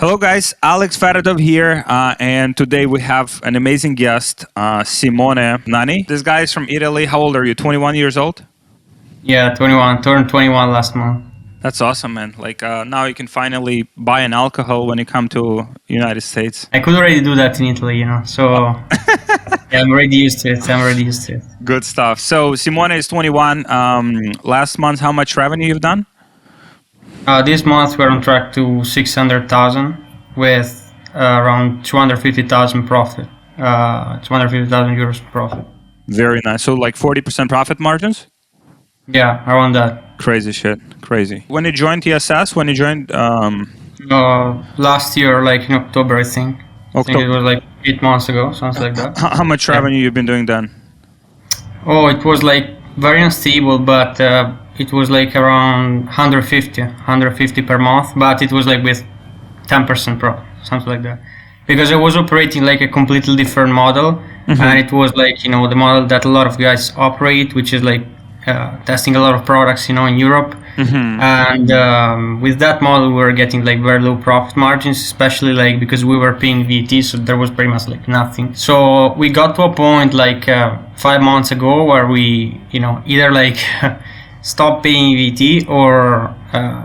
Hello, guys. Alex Fedotoff here, and today we have an amazing guest, Simone Nanni. This guy is from Italy. How old are you? 21 years old? Yeah, 21. Turned 21 last month. That's awesome, man. Now you can finally buy an alcohol when you come to United States. I could already do that in Italy, so yeah, I'm already used to it. Good stuff. So Simone is 21. Last month, how much revenue you've done? This month we're on track to 600,000 with around 250,000 profit. 250,000 euros profit. Very nice. So 40% profit margins? Yeah, around that. Crazy shit. Crazy. When you joined ESS, last year, in October, I think. I think it was 8 months ago, something like that. How much revenue you've been doing then? Oh, it was very unstable, but it was around 150 per month, but it was with 10% profit, something like that. Because I was operating a completely different model, and it was the model that a lot of guys operate, which is testing a lot of products, in Europe. And with that model, we were getting very low profit margins, especially because we were paying VAT, so there was pretty much nothing. So we got to a point 5 months ago where we, either stop paying VAT or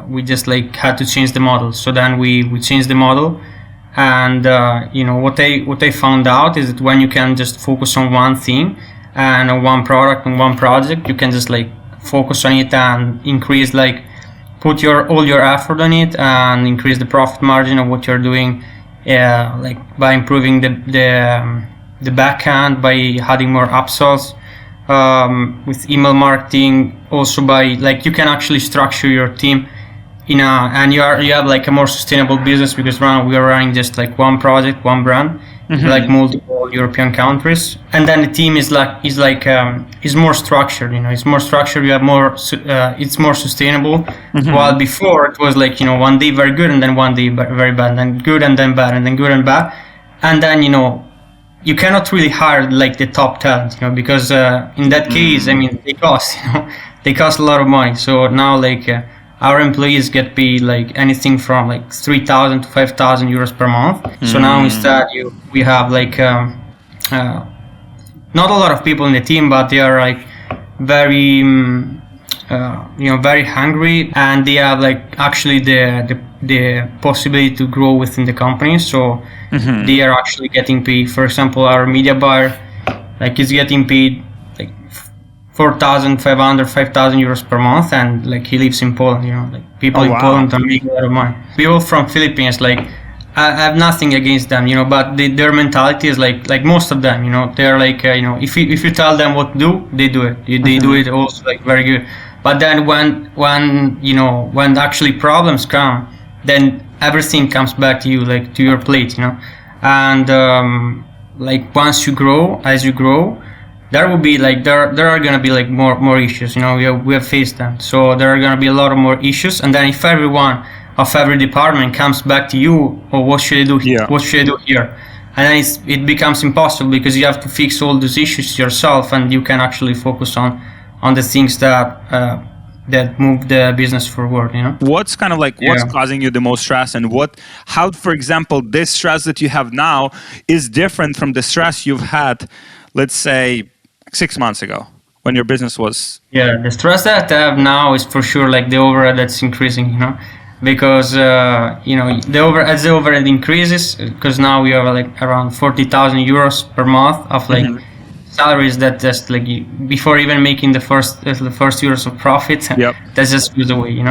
we just had to change the model. So then we changed the model, and what I found out is that when you can just focus on one thing and on one product and one project, you can just focus on it and increase put all your effort on it and increase the profit margin of what you're doing, by improving the back end, by adding more upsells, with email marketing, also by you can actually structure your team and you have a more sustainable business, because now we are running just one project, one brand, multiple European countries, and then the team is more structured. It's more structured. You have more. It's more sustainable. While before it was one day very good and then one day very bad, and then good and then bad and then good and bad, and then you cannot really hire the top talent, because in that case, they cost, they cost a lot of money. So now our employees get paid anything from 3,000 to 5,000 euros per month. So now instead we have not a lot of people in the team, but they are very very hungry, and they have actually the possibility to grow within the company. So they are actually getting paid. For example, our media buyer is getting paid 4,500, 5,000 euros per month, and he lives in Poland. People in Poland are making a lot of money. People from Philippines, I have nothing against them, but their mentality is most of them, they're if you tell them what to do, they do it. They do it also very good. But then when actually problems come, then everything comes back to you, to your plate, and once you grow, as you grow, there will be there are gonna be more issues. We have faced them, so there are gonna be a lot of more issues. And then if everyone of every department comes back to you, what should I do here? Yeah. What should I do here? And then it becomes impossible, because you have to fix all those issues yourself, and you can actually focus on the things that move the business forward. What's what's causing you the most stress, and how, for example, this stress that you have now is different from the stress you've had, let's say, 6 months ago when your business was? Yeah, the stress that I have now is for sure the overhead that's increasing, because as the overhead increases, because now we have around 40,000 euros per month of salaries that just before even making the first euros of profit, yep, that just goes away,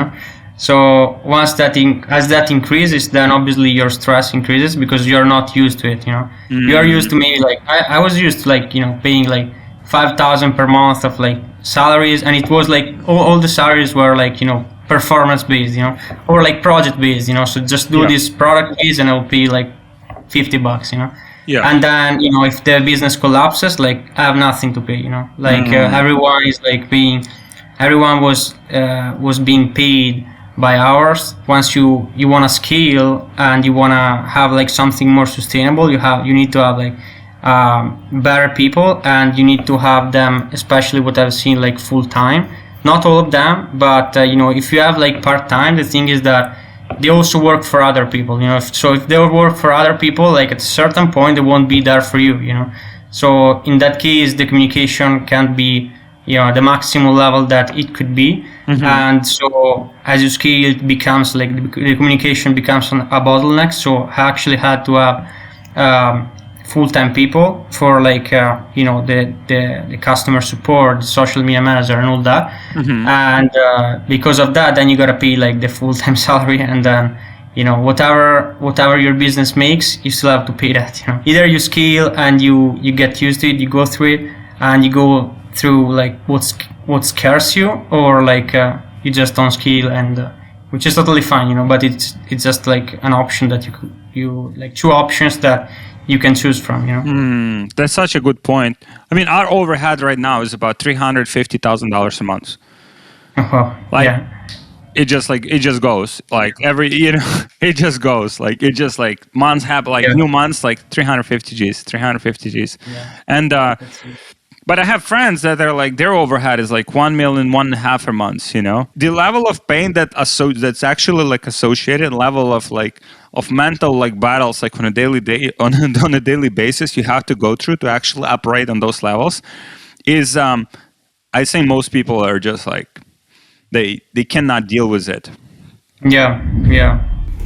So once as that increases, then obviously your stress increases, because you're not used to it. You are used to maybe I was used to paying 5,000 per month of salaries, and it was all the salaries were performance based, or project based, so just do this product base and I'll pay $50, Yeah. And then if the business collapses, I have nothing to pay, everyone is everyone was being paid by hours. Once you want to scale and you want to have something more sustainable, you need to have better people, and you need to have them, especially what I've seen full time. Not all of them, but if you have part time, the thing is that they also work for other people, so if they work for other people, like at a certain point they won't be there for you, so in that case the communication can't be the maximum level that it could be. And so as you scale, it becomes like the communication becomes a bottleneck. So I actually had to have full-time people for like the customer support, the social media manager, and all that. And because of that, then you gotta pay like the full-time salary, and then whatever your business makes, you still have to pay that. Either you scale and you get used to it, you go through it, and you go through like what scares you, or like you just don't scale, and which is totally fine, but it's just like an option that you like, two options that you can choose from. That's such a good point. I mean, our overhead right now is about $350,000 a month. It just goes like every, it just goes like, it just like months happen, like new months, like 350 Gs. And but I have friends that are like, their overhead is like 1 million, 1.5 a month, The level of pain that's actually like associated, level of like, of mental like battles, like on a daily basis you have to go through to actually operate on those levels is, I say most people are just like, they cannot deal with it. Yeah.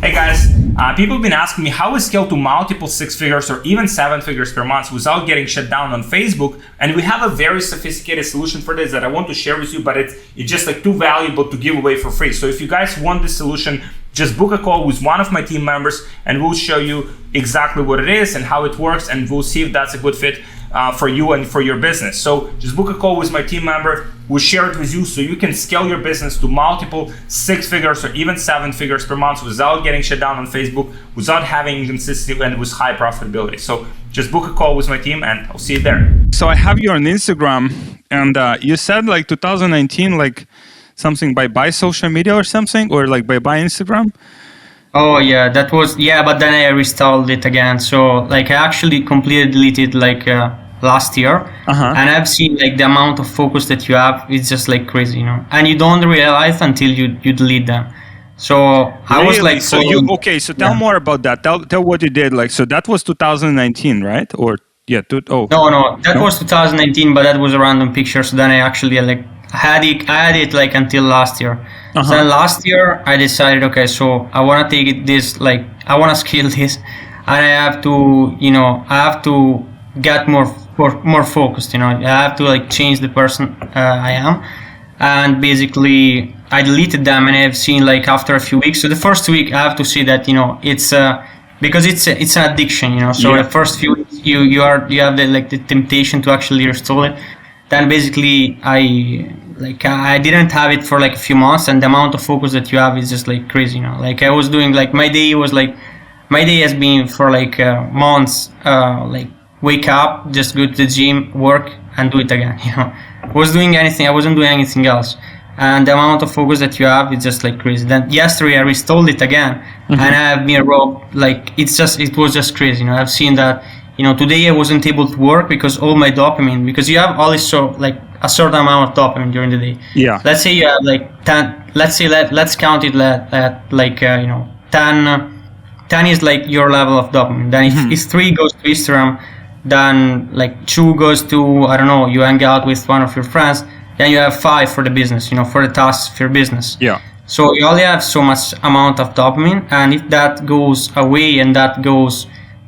Hey guys, people have been asking me how we scale to multiple 6 figures or even 7 figures per month without getting shut down on Facebook, and we have a very sophisticated solution for this that I want to share with you, but it's just like too valuable to give away for free. So if you guys want this solution, just book a call with one of my team members and we'll show you exactly what it is and how it works, and we'll see if that's a good fit for you and for your business. So just book a call with my team member. We'll share it with you so you can scale your business to multiple 6 figures or even 7 figures per month without getting shut down on Facebook, without having inconsistency, and with high profitability. So just book a call with my team and I'll see you there. So I have you on Instagram, and you said like 2019, like something by social media or something, or like by Instagram. Oh yeah, that was, but then I reinstalled it again. So like I actually completely deleted like last year, and I've seen like the amount of focus that you have is just like crazy, and you don't realize until you delete them. So I was like, so tell more about that. Tell what you did. Like, so that was 2019, right? Or no, that was 2019, but that was a random picture. So then I actually like had it like until last year. So then last year I decided, okay, so I want to take it this, like I want to scale this, and I have to get more focused, I have to like change the person I am. And basically I deleted them, and I've seen like after a few weeks, so the first week I have to say that it's because it's an addiction, so the first few weeks you have the temptation to actually restore it. Then basically I didn't have it for like a few months, and the amount of focus that you have is just like crazy, like I was doing like my day has been for like months, like wake up, just go to the gym, work, and do it again. I wasn't doing anything else, and the amount of focus that you have is just like crazy. Then yesterday I reinstalled it again, and I have been robbed. Like it was just crazy. I've seen that. Today I wasn't able to work because all my dopamine, because you have also like a certain amount of dopamine during the day. Yeah. Let's say you have like 10. Let's count it at like 10. 10 is like your level of dopamine. Then if 3 goes to Instagram, then like 2 goes to, I don't know, you hang out with one of your friends, then you have 5 for the business, for the tasks of your business. Yeah. So you only have so much amount of dopamine, and if that goes away and that goes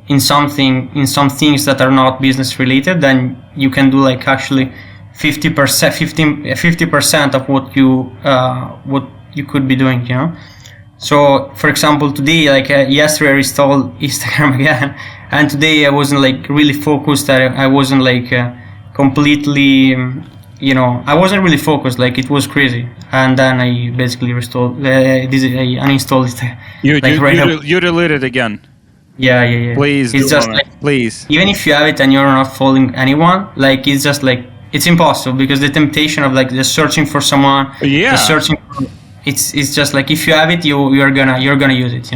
in some things that are not business related, then you can do like actually 50% of what you could be doing, So for example, today, like yesterday I installed Instagram again, and today I wasn't like really focused. I wasn't like completely, I wasn't really focused. Like it was crazy, and then I basically I uninstalled it. You delete it again. Yeah. Please, it's just like, please. Even if you have it and you're not following anyone, like it's just like it's impossible, because the temptation of like just searching for someone, just searching for, it's just like if you have it, you're gonna use it,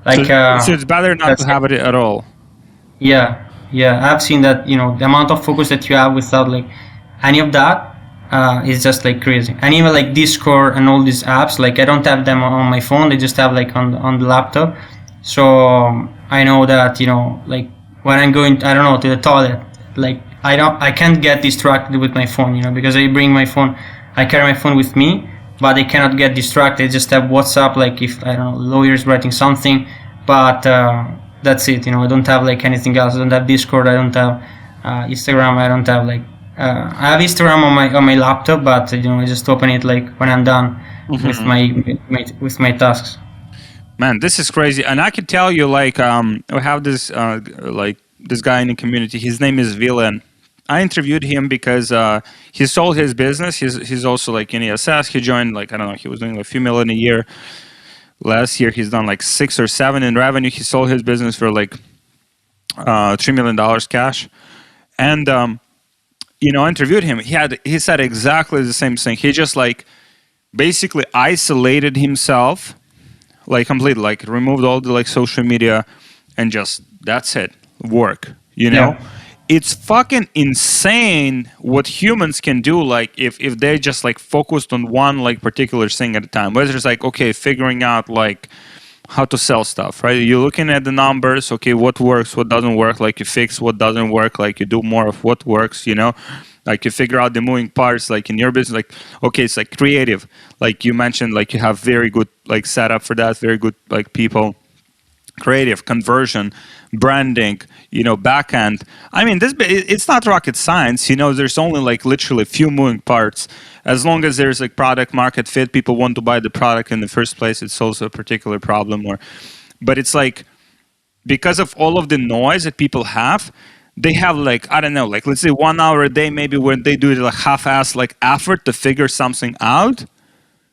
Like so it's better not to have it at all. Yeah. I've seen that, the amount of focus that you have without like any of that, is just like crazy. And even like Discord and all these apps, like I don't have them on my phone. They just have like on the laptop. So I know that, you know, like when I'm going, I don't know, to the toilet, like I can't get distracted with my phone, you know, because I bring my phone, I carry my phone with me, but I cannot get distracted. I just have WhatsApp, like if, I don't know, lawyers writing something, but that's it, you know. I don't have like anything else. I don't have Discord. I don't have Instagram. I don't have like I have Instagram on my laptop, but you know, I just open it like when I'm done with my tasks. Man, this is crazy. And I can tell you, like, we have this like this guy in the community. His name is Villain. I interviewed him because he sold his business. He's also like in ESS. He joined, like, I don't know, he was doing a few million a year. Last year he's done like 6 or 7 in revenue. He sold his business for like $3 million cash. And you know, I interviewed him. He said exactly the same thing. He just like basically isolated himself, like completely, like removed all the like social media and just, that's it, work, you know? Yeah. It's fucking insane what humans can do, like if they just like focused on one like particular thing at a time. Whether it's like, okay, figuring out like how to sell stuff, right? You're looking at the numbers, okay, what works, what doesn't work, like you fix what doesn't work, like you do more of what works, you know? Like you figure out the moving parts, like in your business, like, okay, it's like creative. Like you mentioned, like you have very good like setup for that, very good like people. Creative, conversion, branding, you know, backend. I mean, it's not rocket science, you know. There's only like literally a few moving parts. As long as there's like product market fit, people want to buy the product in the first place. It solves a particular problem, but it's like because of all of the noise that people have, they have like, I don't know, like let's say 1 hour a day, maybe when they do it like half-ass like effort to figure something out,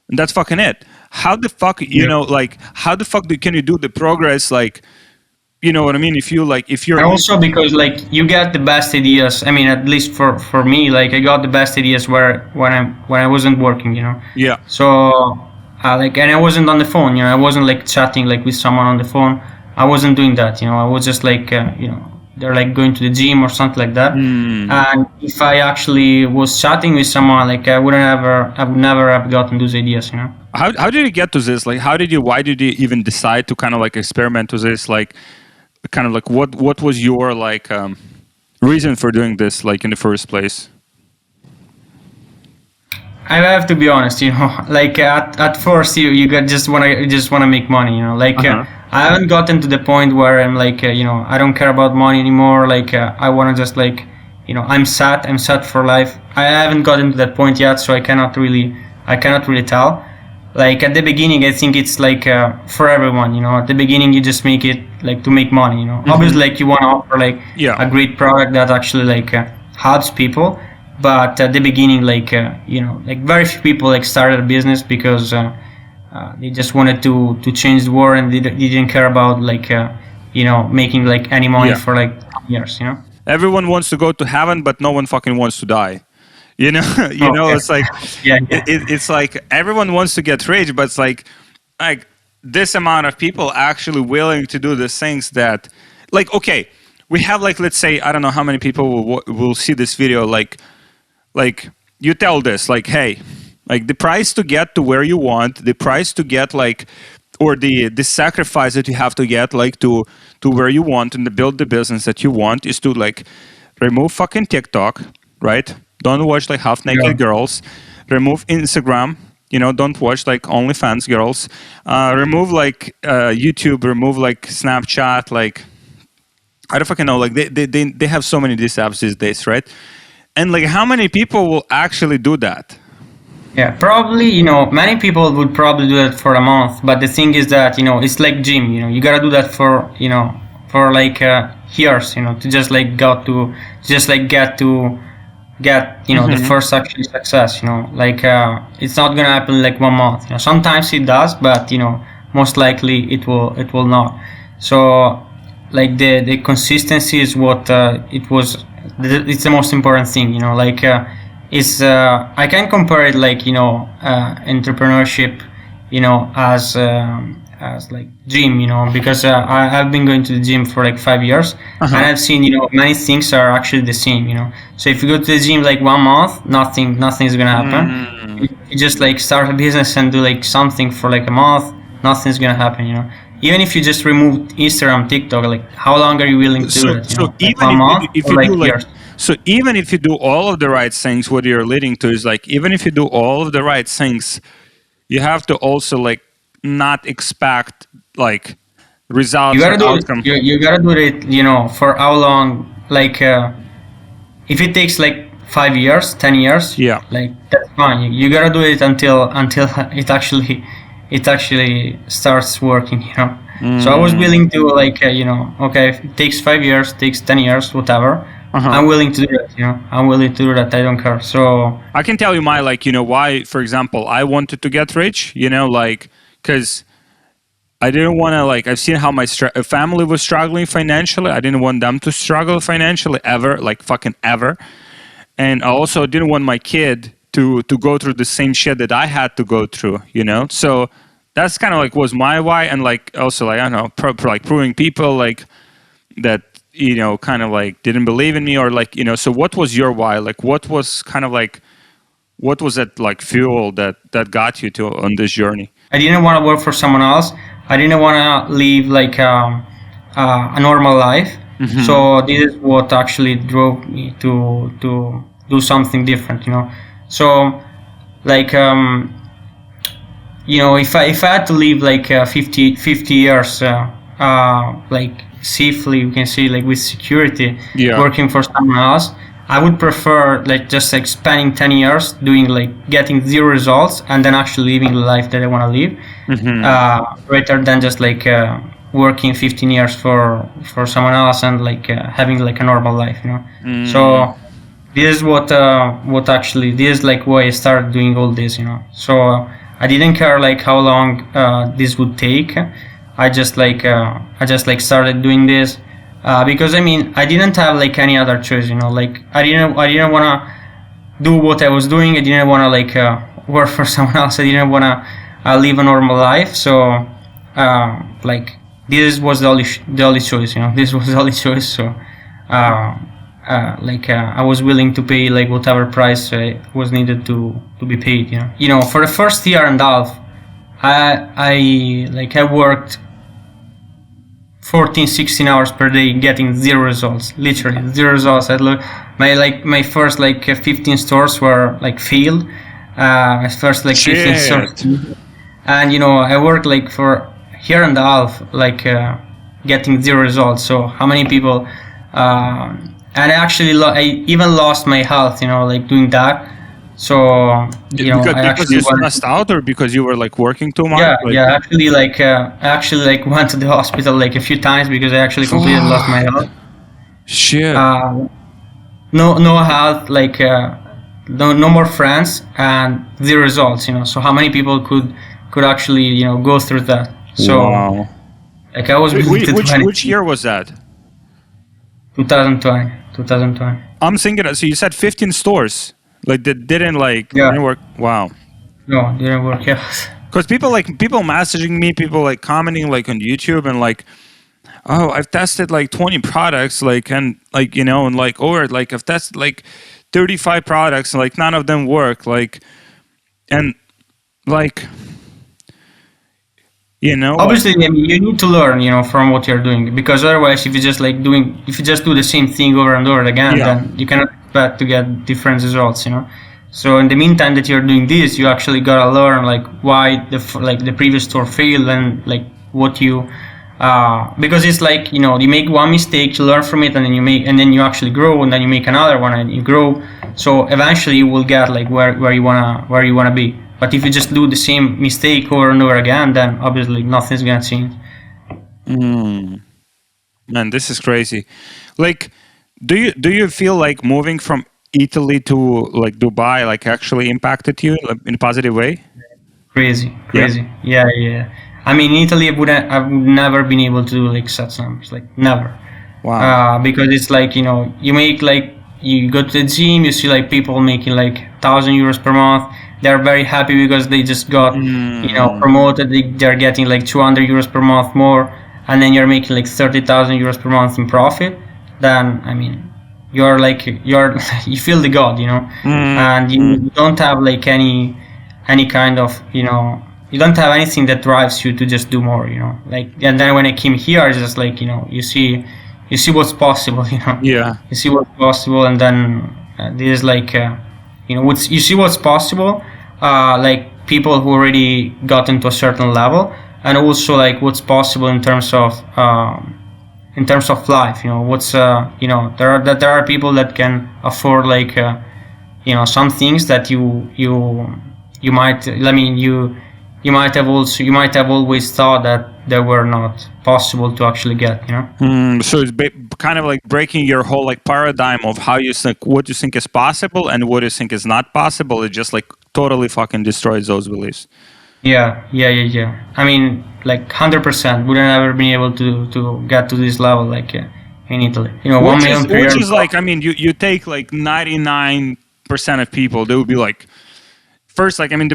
and that's fucking it. How the fuck, you know, like, how the fuck can you do the progress, like, you know what I mean? If you're... And also because, like, you get the best ideas. I mean, at least for me, like, I got the best ideas when I wasn't working, you know? Yeah. So, like, and I wasn't on the phone, you know? I wasn't, like, chatting, like, with someone on the phone. I wasn't doing that, you know? I was just, like, you know, they're, like, going to the gym or something like that. And if I actually was chatting with someone, like, I would never have gotten those ideas, you know? How did you get to this? Like, why did you even decide to kind of like experiment with this? Like, kind of like what was your like reason for doing this, like in the first place? I have to be honest, you know, like at first you just wanna make money, you know, like I haven't gotten to the point where I'm like, you know, I don't care about money anymore. Like I wanna just like, you know, I'm set for life. I haven't gotten to that point yet, so I cannot really tell. Like at the beginning, I think it's like for everyone, you know. At the beginning, you just make it like to make money, you know. Obviously, like you want to offer like a great product that actually like helps people. But at the beginning, like you know, like very few people like started a business because they just wanted to change the world and they didn't care about like you know, making like any money for like years, you know. Everyone wants to go to heaven, but no one fucking wants to die. You know, it's like it's like everyone wants to get rich, but it's like this amount of people actually willing to do the things that, like, okay, we have like, let's say, I don't know how many people will see this video. Like you tell this, like, hey, like the price to get to where you want, the price to get like, or the sacrifice that you have to get like to where you want and to build the business that you want is to like remove fucking TikTok, right? Don't watch like half-naked girls. Remove Instagram. You know, don't watch like OnlyFans girls. Remove like YouTube. Remove like Snapchat. Like I don't fucking know. Like they have so many of these apps these days, right? And like how many people will actually do that? Yeah, probably, you know, many people would probably do that for a month. But the thing is that, you know, it's like gym. You know, you gotta do that for, you know, for like years. You know, to just like get you know the first actual success, you know, like it's not gonna happen like 1 month, you know. Sometimes it does, but you know, most likely it will not. So like the consistency is what it's the most important thing, you know. Like it's I can compare it like, you know, entrepreneurship, you know, as as like gym, because I've been going to the gym for like 5 years, and I've seen many things are actually the same. So if you go to the gym like 1 month, nothing's gonna happen. If you just like start a business and do like something for like a month, nothing's gonna happen. Even if you just remove Instagram, TikTok, like how long are you willing to do it? So like even 1 month if or you like do like years? so even if you do all of the right things, what you're leading to is like even if you do all of the right things, you have to also like not expect like results You gotta or do outcome. it. You gotta do it. For how long? Like, if it takes like 5 years, 10 years, Yeah. like that's fine. You gotta do it until it actually starts working. So I was willing to like okay, if it takes 5 years, takes 10 years, whatever. I'm willing to do that. I'm willing to do that. I don't care. So I can tell you my like why, for example, I wanted to get rich. Like because I didn't want to like I've seen how my family was struggling financially. I didn't want them to struggle financially ever, like fucking ever. And I also didn't want my kid to go through the same shit that I had to go through. So that's kind of like was my why, and like also like I don't know, like proving people like that kind of like didn't believe in me or like So what was your why? Like what was kind of like what was that like fuel that got you to on this journey? I didn't want to work for someone else. I didn't want to live like a normal life. So this is what actually drove me to do something different. So like if I had to live like 50 years like safely, you can say, like with security, working for someone else, I would prefer like just like spending 10 years doing like getting 0 results and then actually living the life that I want to live, rather than just like working 15 years for someone else and like having like a normal life. So this is what actually this is like why I started doing all this. So I didn't care like how long this would take. I just like started doing this because I mean I didn't have like any other choice. Like I didn't want to do what I was doing. I didn't want to like work for someone else. I didn't want to live a normal life. So like this was the only choice. This was the only choice. So I was willing to pay like whatever price was needed to be paid. For the first year and a half, I worked 14-16 hours per day getting 0 results, literally 0 results. My first like 15 stores were like failed. My first like 15 stores, and I worked like for a year and a half like getting 0 results. So how many people and actually I even lost my health like doing that. So because you stressed out or because you were like working too much? I actually went to the hospital like a few times because I actually completely lost my health. Shit. No health, like no more friends and 0 results. So how many people could actually go through that? So wow. Like I was which year was that? 2020. I'm thinking, so you said 15 stores. Like that didn't didn't work. Wow. No, didn't work. Yeah. Because people messaging me, people like commenting like on YouTube and like, oh, I've tested like 20 products, like and like and like or like I've tested like 35 products, and like none of them work, like and like Obviously, I mean, you need to learn, from what you're doing, because otherwise, if you just do the same thing over and over again, then you cannot expect to get different results. So in the meantime that you're doing this, you actually gotta learn like why the previous store failed and like what you because it's like you make one mistake, you learn from it, and then you actually grow, and then you make another one and you grow. So eventually you will get like where you wanna be. But if you just do the same mistake over and over again, then obviously nothing's gonna change. Man, this is crazy. Like, do you feel like moving from Italy to like Dubai like actually impacted you in a positive way? Crazy. Yeah. I mean, in Italy, I've never been able to do like such numbers, like never. Wow. Because it's like you make like you go to the gym, you see like people making like 1,000 euros per month. they're very happy because they just got promoted. They're getting like 200 euros per month more, and then you're making like 30,000 euros per month in profit. Then I mean, you're you feel the god, and you don't have like any kind of you don't have anything that drives you to just do more, like. And then when I came here, it's just like you see what's possible, Yeah. You see what's possible, and then this is like you see what's possible, like people who already got into a certain level, and also like what's possible in terms of life. What's there are people that can afford like some things that you might, I mean, you might have always thought that they were not possible to actually get, So it's kind of like breaking your whole like paradigm of how you think, what you think is possible and what you think is not possible. It just like totally fucking destroys those beliefs. Yeah. I mean, like 100% wouldn't ever been able to get to this level, like in Italy. 1 million per year. Which is like, I mean, you take like 99% of people, they would be like, first, like, I mean,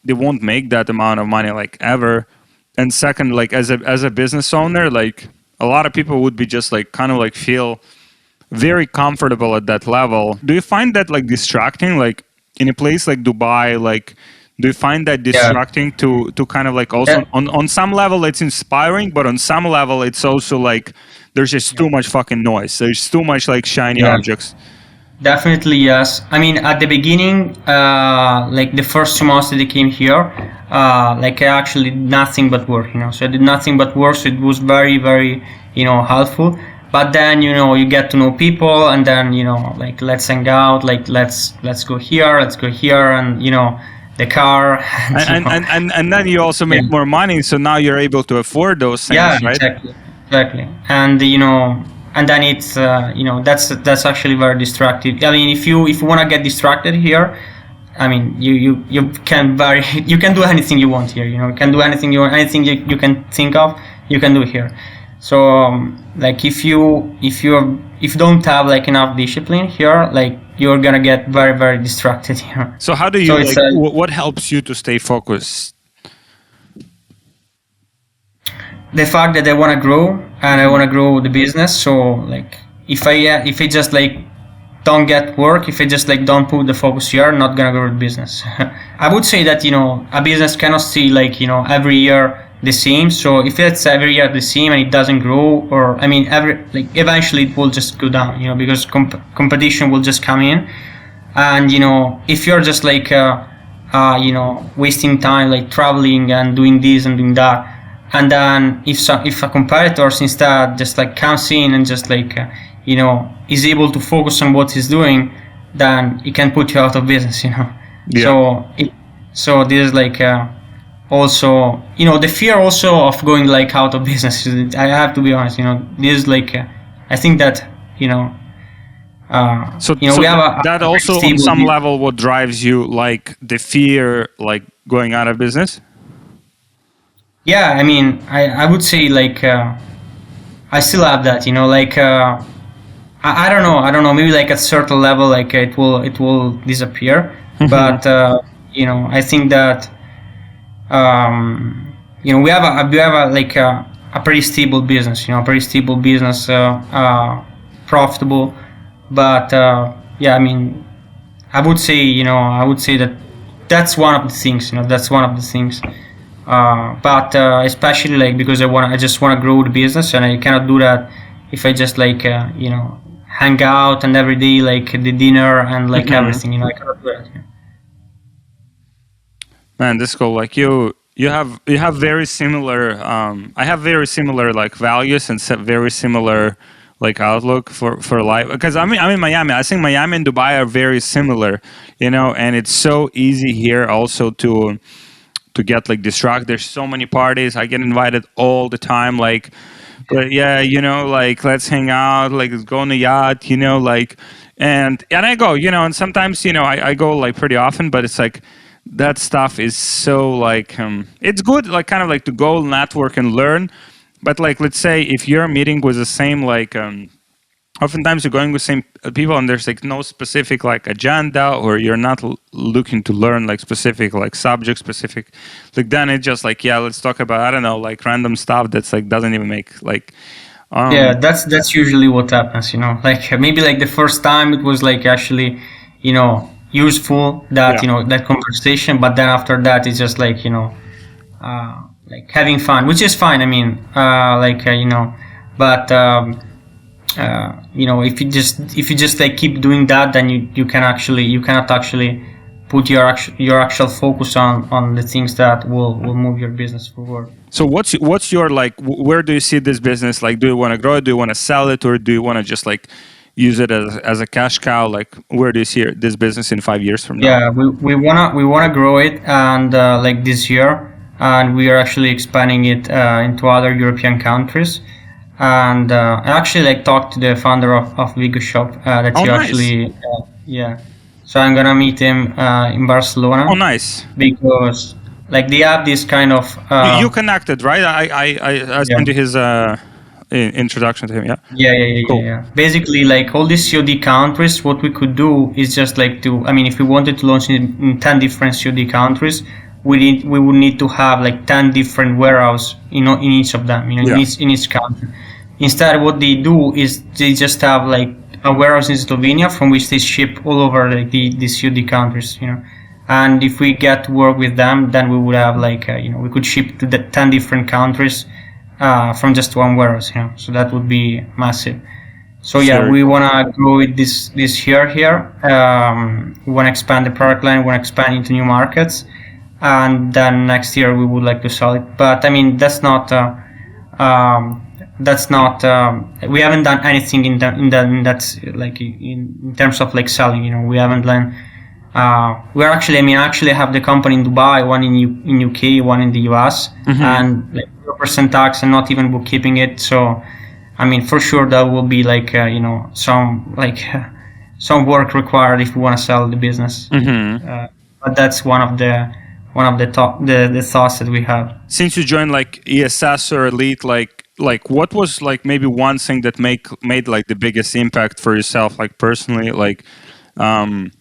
they won't make that amount of money like ever. And second, like as a business owner, like a lot of people would be just like kind of like feel very comfortable at that level. Do you find that like distracting, like in a place like Dubai, like do you find that distracting to kind of like also on some level it's inspiring, but on some level it's also like there's just too much fucking noise. There's too much like shiny objects. Definitely, yes. I mean, at the beginning, like the first 2 months that I came here, like I actually did nothing but work, So I did nothing but work, so it was very, very, helpful. But then, you get to know people, and then, like let's hang out, like let's go here, and the car. And then you also make more money, so now you're able to afford those things, right? Exactly. And and then it's that's actually very distracting. I mean, if you want to get distracted here, I mean, you can do anything you want here. You can do anything you want, anything you can think of, you can do here. So like if you don't have like enough discipline here, like you're gonna get very, very distracted here. So how do you what helps you to stay focused? The fact that I want to grow and I want to grow the business. So like if I just like don't get work, if I just like don't put the focus here, I'm not gonna grow the business. I would say that a business cannot stay like every year the same. So if it's every year the same and it doesn't grow, or I mean eventually it will just go down, because competition will just come in, and if you're just like wasting time like traveling and doing this and doing that. And then if a competitor instead just like comes in and just like is able to focus on what he's doing, then it can put you out of business. So this is like also the fear also of going like out of business. I have to be honest. This is like I think that we have that also on some level what drives you, like the fear like going out of business. Yeah, I mean, I would say like I still have that, like I don't know, maybe like at a certain level like it will disappear, but I think that we have like a pretty stable business, profitable, but I mean, I would say that that's one of the things. But especially like because I just want to grow the business, and I cannot do that if I just like hang out and every day like the dinner and like everything. I cannot do that. Man, this is cool. Like you have very similar. I have very similar like values and very similar like outlook for life, because I'm in Miami. I think Miami and Dubai are very similar, and it's so easy here also to get like distracted. There's so many parties. I get invited all the time, like, but yeah, like let's hang out, like let's go on the yacht, like, and I go, and sometimes, I go like pretty often, but it's like that stuff is so like, it's good, like kind of like to go network and learn, but like, let's say if you're meeting with the same like, oftentimes you're going with same people and there's like no specific like agenda, or you're not looking to learn like specific like subject specific, like then it's just like, yeah, let's talk about, I don't know, like random stuff that's like doesn't even make like yeah, that's usually what happens, like maybe like the first time it was like actually, useful that, that conversation, but then after that it's just like, like having fun, which is fine. I mean, but if you just like keep doing that, then you cannot actually put your actual focus on the things that will move your business forward. So what's your like, where do you see this business? Like, do you want to grow it? Do you want to sell it? Or do you want to just like use it as a cash cow? Like, where do you see this business in 5 years from now? Yeah, we wanna grow it, and like this year, and we are actually expanding it into other European countries. And I actually like talked to the founder of Vigo Shop that you nice. actually yeah. So I'm gonna meet him in Barcelona. Oh, nice. Because like they have this kind of you connected, right? I sent you his introduction to him. Cool. Yeah. Basically, like all these COD countries, what we could do is just like if we wanted to launch in 10 different COD countries, we would need to have like 10 different warehouses, in each of them, in each country. Instead, what they do is they just have like a warehouse in Slovenia from which they ship all over like the COD countries, And if we get to work with them, then we would have like we could ship to the 10 different countries from just one warehouse, So that would be massive. So yeah, we wanna grow it this year here. We wanna expand the product line. We wanna expand into new markets, and then next year we would like to sell it. But I mean, that's not. We haven't done anything in that's like in terms of like selling. We haven't done. We're actually have the company in Dubai, one in UK, one in the US, and like 0% tax and not even bookkeeping it. So, I mean, for sure that will be like some work required if we want to sell the business. But that's one of the the thoughts that we have. Since you joined like ESS or Elite, like what was like maybe one thing that made like the biggest impact for yourself, like personally, like in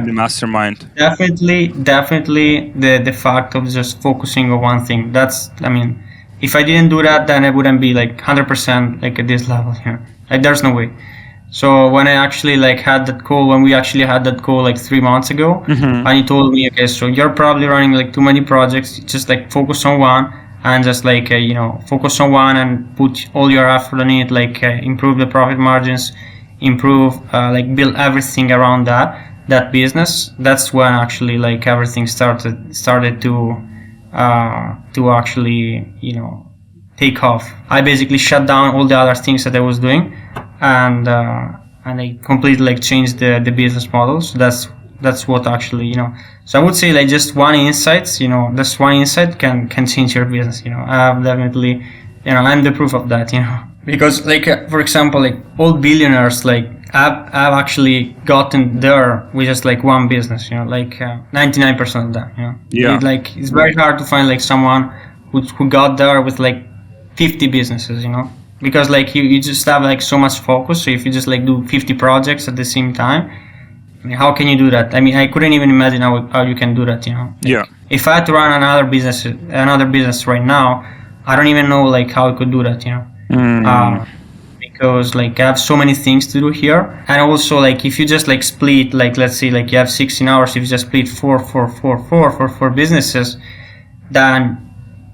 the mastermind? Definitely the fact of just focusing on one thing. That's, I mean, if I didn't do that, then I wouldn't be like 100% like at this level here. Like there's no way. So when I actually like when we actually had that call like 3 months ago, and he told me, okay, so you're probably running like too many projects, just like focus on one, and just like focus on one and put all your effort on it, like improve the profit margins, improve like build everything around that business. That's when actually like everything started to actually take off. I basically shut down all the other things that I was doing, and I completely like changed the business model. So that's what actually So I would say like just one insight, just one insight can change your business. I've definitely I'm the proof of that. Because like for example, like all billionaires, like I've actually gotten there with just like one business. Like 99% of them. It's very hard to find like someone who got there with like 50 businesses. Because like you just have like so much focus. So if you just like do 50 projects at the same time, I mean, how can you do that? I mean, I couldn't even imagine how you can do that. If I had to run another business right now, I don't even know like how I could do that. Because like I have so many things to do here, and also like if you just like split, like let's say like you have 16 hours, if you just split four businesses, then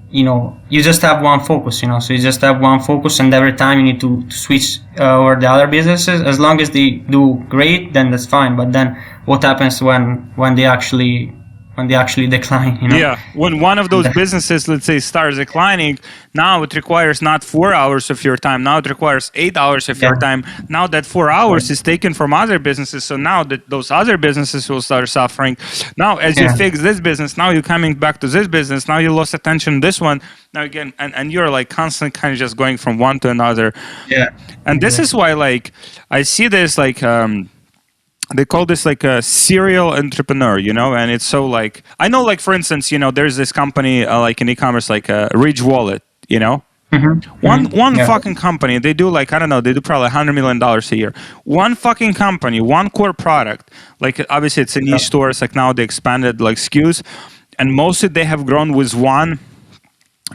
you just have one focus. So you just have one focus, and every time you need to switch over the other businesses. As long as they do great, then that's fine. But then what happens when they actually decline? When one of those businesses, let's say, starts declining, now it requires not 4 hours of your time. Now it requires 8 hours of your time. Now that 4 hours is taken from other businesses, so now that those other businesses will start suffering. Now, as you fix this business, now you're coming back to this business. Now you lost attention to this one. Now again, and you're like constantly kind of just going from one to another. And this is why, like, I see this like. They call this like a serial entrepreneur, and it's so like, I know like, for instance, there's this company like in e-commerce, like Ridge Wallet, One fucking company, they do like, I don't know, they do probably $100 million a year. One fucking company, one core product. Like obviously it's a niche store. It's like now they expanded like SKUs, and mostly they have grown with one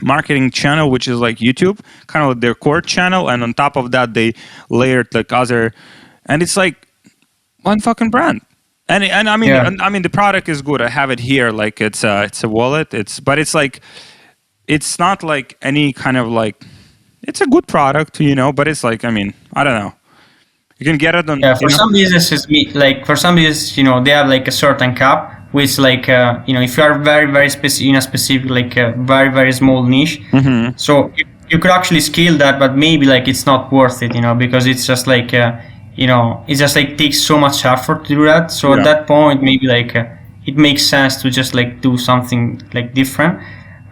marketing channel, which is like YouTube, kind of like their core channel, and on top of that they layered like other, and it's like one fucking brand. And I mean, I mean the product is good. I have it here. Like it's a wallet. But it's like, it's not like any kind of like, it's a good product, you know. But it's like, I mean, I don't know. You can get it on. Yeah, for some businesses, you know, they have like a certain cap, which like you know, if you are very specific in a specific like very small niche, so you could actually scale that, but maybe like it's not worth it, you know, because it's just like you know, it just like takes so much effort to do that. So at that point, maybe like it makes sense to just like do something like different.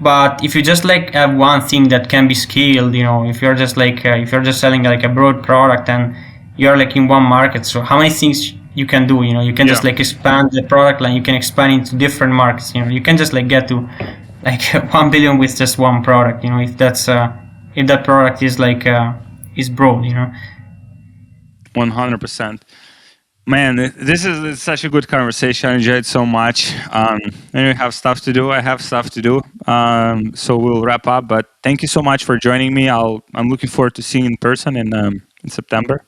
But if you just like have one thing that can be scaled, you know, if you're just like if you're just selling like a broad product and you're like in one market, so how many things you can do, you know, you can just like expand the product line, you can expand into different markets, you know, you can just like get to like 1 billion with just one product, you know, if that's if that product is like is broad, you know. 100%. Man, this is such a good conversation. I enjoyed it so much. And you have stuff to do. I have stuff to do. So we'll wrap up. But thank you so much for joining me. I'm looking forward to seeing you in person in September.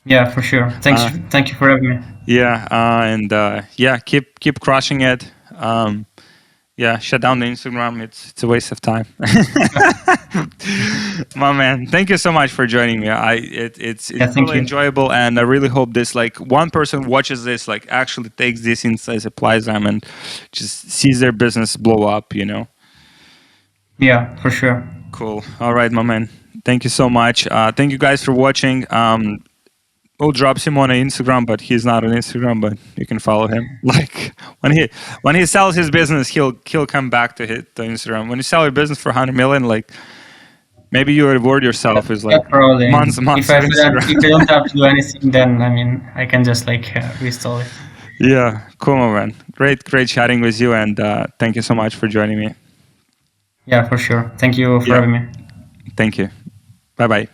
Yeah, for sure. Thank you for having me. Yeah, and yeah, keep crushing it. Yeah, shut down the Instagram. It's a waste of time. My man, thank you so much for joining me. It's really enjoyable, and I really hope this, like, one person watches this, like, actually takes these insights, applies them, and just sees their business blow up, you know? Yeah, for sure. Cool. All right, my man. Thank you so much. Thank you guys for watching. We'll drop Simone on Instagram, but he's not on Instagram, but you can follow him. Like when he sells his business, he'll come back to hit the Instagram. When you sell your business for 100 million, like maybe you reward yourself is like months. If I don't have to do anything, then I mean I can just like restore it. Yeah, cool, man. Great chatting with you, and thank you so much for joining me. Yeah, for sure. Thank you for having me. Thank you. Bye.